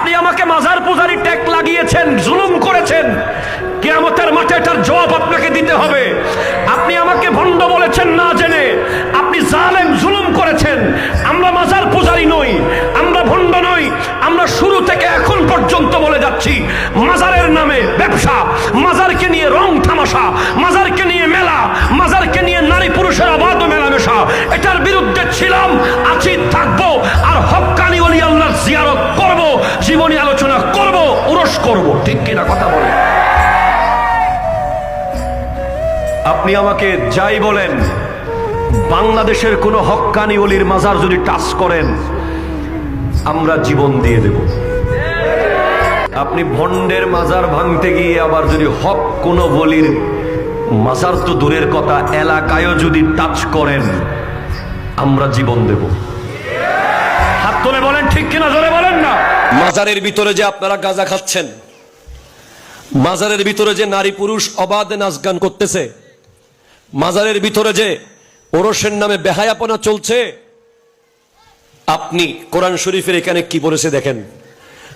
আপনি আমাকে মাজার পূজারি ট্যাগ লাগিয়েছেন, জুলুম করেছেন, কিয়ামতের মাঠে এটার জবাব আপনাকে দিতে হবে। আপনি আমাকে ভণ্ড বলেছেন না জেনে, আপনি জালেম, জুলুম করেছেন। আমরা মাজার পূজারি নই, আমরা ভণ্ড নই, আমরা শুরু থেকে এখন পর্যন্ত বলে যাচ্ছি মাজারের নামে ব্যবসা, মাজারকে নিয়ে রং তামাশা, মাজারকে নিয়ে মেলা, মাজারকে নিয়ে নারী পুরুষের অবাধ মেলামেশা, এটার বিরুদ্ধে ছিলাম, আছি, থাকবো। আর হক্কানি ওলি আল্লাহর জিয়ারত করব, জীবনী আলোচনা করব, উরস করব। ঠিক কিনা কথা বলে? আপনি আমাকে যাই বলেন, বাংলাদেশের কোন হক্কানি ওলির মাজার যদি টাচ করেন, আমরা জীবন দিয়ে দেব। আপনি ভণ্ডের মাজার ভাঙতে গিয়ে আবার যদি হক কোন ওলির মাজার তো দূরের কথা, এলাকায়ও যদি টাচ করেন, আমরা জীবন দেব। হাত তুলে বলেন ঠিক কিনা, জোরে বলেন না। মাজারের ভিতরে যে আপনারা গাঁজা খাচ্ছেন, মাজারের ভিতরে যে নারী পুরুষ অবাধে নাচ গান করতেছে, মাজারের ভিতরে যে ওরসের নামে বেহায়াপনা চলছে, আপনি কোরআন শরীফের এখানে কি বলেছে দেখেন,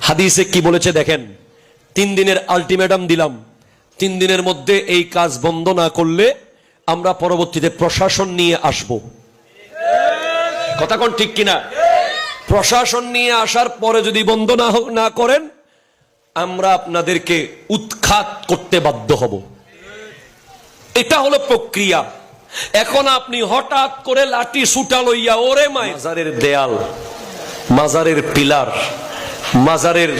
হাদিসে কি বলেছে দেখেন। 3 দিনের আলটিমেটাম দিলাম, 3 দিনের মধ্যে এই কাজ বন্ধ না করলে আমরা পরবর্তীতে প্রশাসন নিয়ে আসব। কথা কোন ঠিক কিনা? প্রশাসন নিয়ে আসার পরে যদি বন্ধ না করেন, আমরা আপনাদেরকে উৎখাত করতে বাধ্য হব। এটা হলো প্রক্রিয়া। এখন আপনি হঠাৎ করে লাঠি সুটা লইয়া, ওরে মাই, মাজারের দেয়াল, মাজারের পিলার, মাজারের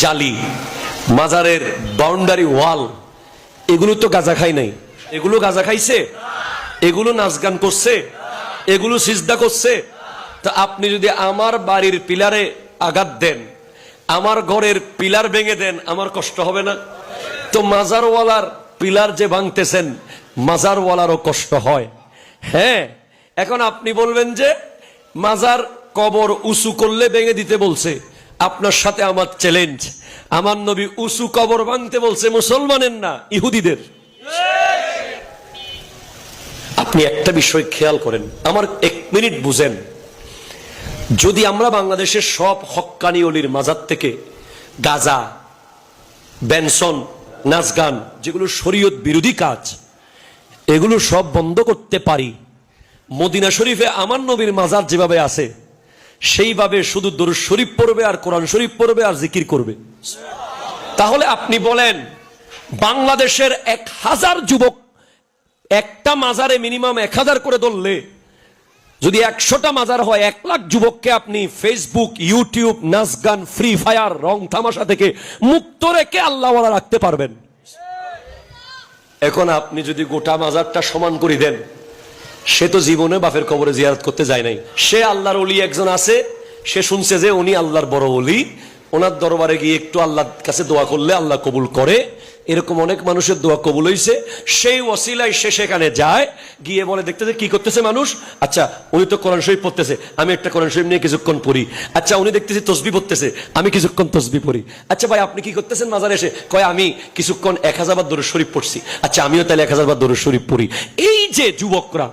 জালি, মাজারের বাউন্ডারি ওয়াল, এগুলো তো গাঁজা খাই নাই। এগুলো গাঁজা খাইছে? এগুলো নাচ গান করছে? এগুলো সিজদা করছে? তা আপনি যদি আমার বাড়ির পিলারে আঘাত দেন, আমার ঘরের পিলার ভেঙে দেন, আমার কষ্ট হবে না? তো মাজারওয়ালার পিলার যে ভাঙতেছেন, মাজারওয়ালারও কষ্ট হয়। হ্যাঁ, এখন আপনি বলবেন যে মাজার কবর উঁচু করলে ভেঙে দিতে বলছে। আপনার সাথে আমার চ্যালেঞ্জ, আমার নবী উঁচু কবর ভাঙতে বলছে মুসলমানের না, ইহুদিদের। আপনি একটা বিষয় খেয়াল করেন, আমার 1 মিনিট বুঝেন। যদি আমরা বাংলাদেশের সব হক্কানি ওলির মাজার থেকে গাজা, বেনসন, নাচ গান, যেগুলো শরীয়ত বিরোধী কাজ, এগুলো সব বন্ধ করতে পারি, মদিনা শরীফে আমার নবীর মাজার যেভাবে আছে সেইভাবে শুধু দরুদ শরীফ পড়বে আর কোরআন শরীফ পড়বে আর জিকির করবে, তাহলে আপনি বলেন বাংলাদেশের 1000 যুবক একটা মাজারে মিনিমাম 1000 করে ধরলে, যদি 100টা মাজার হয়, 1 লাখ যুবককে আপনি ফেসবুক, ইউটিউব, নাচ গান, ফ্রি ফায়ার, রং তামাশা থেকে মুক্ত রেখে আল্লাহওয়ালা রাখতে পারবেন। এখন আপনি যদি গোটা মাজারটা সমান করে দেন, সে তো জীবনে বাপের কবরে জিয়ারত করতে যায় নাই। সে আল্লাহর ওলি একজন আছে, সে শুনছে যে উনি আল্লাহর বড় ওলি, ওনার দরবারে গিয়ে একটু আল্লাহর কাছে দোয়া করলে আল্লাহ কবুল করে। এরকম অনেক মানুষের দোয়া কবুল হয়েছে। সেই ওসিলায় সে সেখানে যায়, গিয়ে বলে দেখতেছে কি করতেছে মানুষ। আচ্ছা, উনি তো কোরআন শরীফ পড়তেছে, আমি একটা কোরআন শরীফ নিয়ে কিছুক্ষণ পড়ি। আচ্ছা, উনি দেখতেছি তসবিহ পড়তেছে, আমি কিছুক্ষণ তসবিহ পড়ি। আচ্ছা ভাই, আপনি কি করতেছেন মাজারে এসে? কয় আমি কিছুক্ষণ 1000 বার দরুদ শরীফ পড়ছি। আচ্ছা, আমিও তাহলে 1000 বার দরুদ শরীফ পড়ি। এই যে যুবকরা,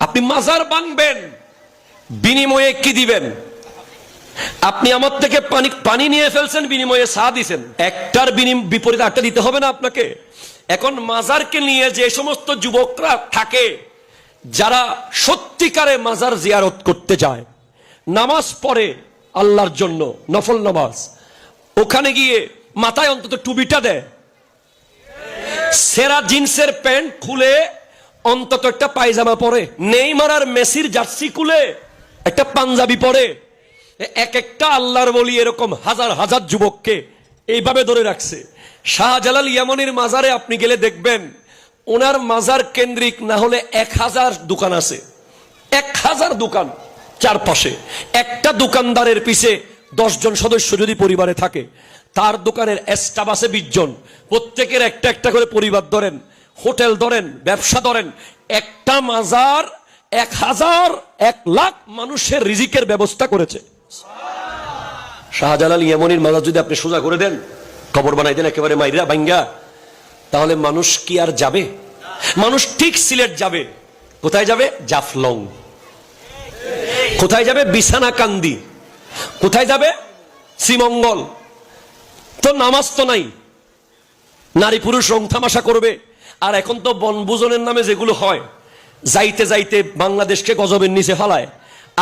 আপনি মাজার ভাঙবেন, বিনিময়ে কি দিবেন? আপনি আমার থেকে পানি নিয়ে ফেলছেন, বিনিময়ে চা দিছেন। একটার বিপরীতে আটটা দিতে হবে না আপনাকে? এখন মাজারকে নিয়ে যে সমস্ত যুবকরা থাকে, যারা সত্যিকারে মাজার জিয়ারত করতে যায়, নামাজ পড়ে আল্লাহর জন্য, নফল নামাজ, ওখানে গিয়ে মাথায় অন্তত টুপিটা দেয়, সেরা জিন্সের প্যান্ট খুলে অন্তত একটা পায়জামা পরে, নেইমার আর মেসির জার্সি খুলে একটা পাঞ্জাবি পরে, একটা আল্লাহর ওলি এরকম হাজার হাজার যুবককে এইভাবে ধরে রাখছে। শাহজালাল ইয়ামানির মাজারে আপনি গেলে দেখবেন, ওনার মাজার কেন্দ্রিক না হলে 1000 দোকান আছে। 1000 দোকান চারপাশে, একটা দোকানদারের পিছে 10 জন সদস্য যদি পরিবারে থাকে, তার দোকানের স্টাফ আছে 20 জন, প্রত্যেকের একটা একটা করে পরিবার ধরেন, হোটেল ধরেন, ব্যবসা ধরেন। একটা মাজার 1 লাখ মানুষের রিজিকের ব্যবস্থা করেছে। শাহজালাল ইয়ামানির মাজার যদি আপনি সোজা করে দেন, কবর বানাই দেন একেবারে মাইরা ভাঙ্গা, তাহলে মানুষ কি আর যাবে? মানুষ ঠিক সিলেট যাবে। কোথায় যাবে? জাফলং। কোথায় যাবে? বিছানা কান্দি। কোথায় যাবে? শ্রীমঙ্গল তো নামাজ তো নাই, নারী পুরুষ রং তামাশা করবে। আর এখন তো বনভোজনের নামে যেগুলো হয়, যাইতে যাইতে বাংলাদেশকে গজবের নিচে ফালায়,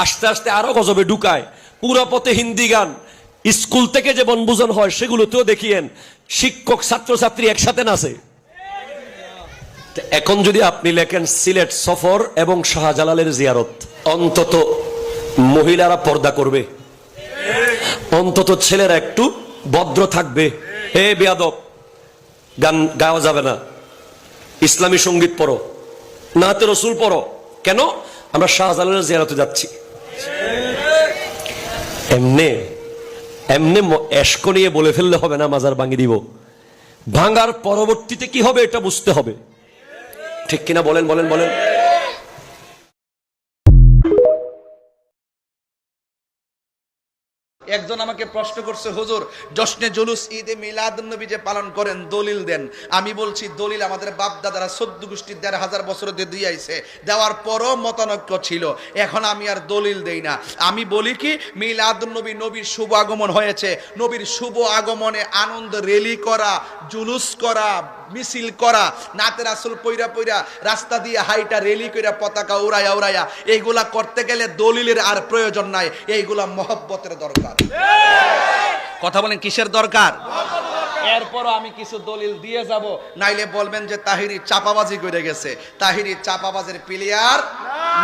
আস্তে আস্তে আরো গজবে ঢুকায়, পুরো পথে হিন্দি গান। স্কুল থেকে যে বনভোজন হয় সেগুলোতেও দেখিয়েন শিক্ষক ছাত্রছাত্রী একসাথে নাচে। এখন যদি আপনি লেখেন সিলেট সফর এবং শাহজালালের জিয়ারত, অন্তত মহিলারা পর্দা করবে, অন্তত ছেলেরা একটু ভদ্র থাকবে। হে বেয়াদব, গান গাওয়া যাবে না, ইসলামী সঙ্গীত পড়ো, নাতে রসুল পড়ো। কেন? আমরা শাহজালালের জিয়ারতে যাচ্ছি। এমনে এমনে এশক নিয়ে বলে ফেললে হবে না মাজার ভাঙিয়ে দিব। ভাঙার পরবর্তীতে কি হবে এটা বুঝতে হবে, ঠিক কিনা বলেন বলেন বলেন। একজন আমাকে প্রশ্ন করছে, হুজুর জশ্নে জুলুস ঈদে মিলাদুন্নবী যে পালন করেন দলিল দেন। আমি বলছি দলিল আমাদের বাপ দাদারা 14 গোষ্ঠীর 1500 বছর দিয়ে আইছে, দেওয়ার পরও মতানৈক্য ছিল। এখন আমি আর দলিল দেই না। আমি বলি কি, মিলাদুন্নবী নবীর শুভ আগমন হয়েছে, নবীর শুভ আগমনে আনন্দ র্যালি করা, জুলুস করা, মিছিল করা, নাতে রাসূল পইরা পইরা রাস্তা দিয়ে হাইটা র্যালি কইরা পতাকা উড়াইয়া উড়াইয়া, এইগুলা করতে গেলে দলিলের আর প্রয়োজন নাই, এইগুলা মহব্বতের দরকার। কথা বলেন, কিসের দরকার? এরপরও আমি কিছু দলিল দিয়ে যাব, নাইলে বলবেন যে তাহিরি চাপাবাজি করে গেছে। তাহিরি চাপাবাজের প্লেয়ার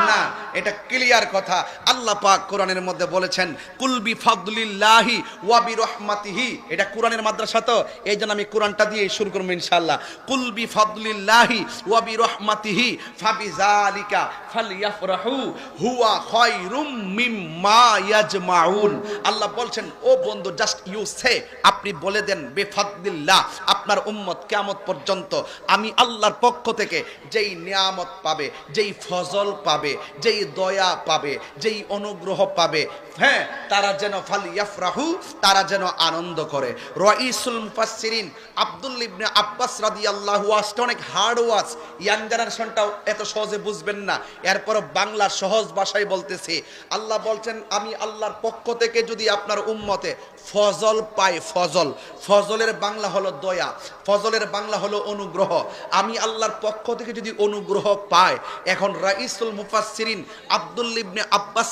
না, এটা ক্লিয়ার কথা। আল্লাহ পাক কোরআনের মধ্যে বলেছেন কুল বিফাদলিল্লাহি ওয়া বিরহমাতিহি। এটা কোরআনের মাদ্রাসা তো, এইজন্য আমি কোরআনটা দিয়ে শুরু করব ইনশাআল্লাহ। কুল বিফাদলিল্লাহি ওয়া বিরহমাতিহি ফাবিযালিকা ফালইফরাহু হুয়া খায়রুম মিম্মা ইয়াজমাউন। আল্লাহ বলছেন, ও বন্ধু, জাস্ট ইউ সে, আপনি বলে দেন বেফাদলিল্লাহ, আপনার উম্মত কিয়ামত পর্যন্ত আমি আল্লাহর পক্ষ থেকে যেই নিয়ামত পাবে, যেই ফজল পাবে, যেই দয়া পাবে, যেই অনুগ্রহ পাবে, হ্যাঁ, তারা যেন ফালইফরাহু, তারা যেন আনন্দ করে। রাইসুল মুফাসসিরিন আব্দুল্লাহ ইবনে আব্বাস রাদিয়াল্লাহু আনহু, অনেক হার্ড ওয়াজ, ইয়াং জেনারেশনটাও এত সহজে বুঝবেন না, এরপর বাংলা সহজ ভাষায় বলতেছি। আল্লাহ বলছেন, আমি আল্লাহর পক্ষ থেকে যদি আপনার উম্মতে ফজল পায়, ফজল, ফজলের বাংলা হলো দয়া, ফজলের বাংলা হলো অনুগ্রহ, আমি আল্লাহর পক্ষ থেকে যদি অনুগ্রহ পায়। এখন রাইসুল মুফাসসিরিন আব্দুল্লাহ ইবনে আব্বাস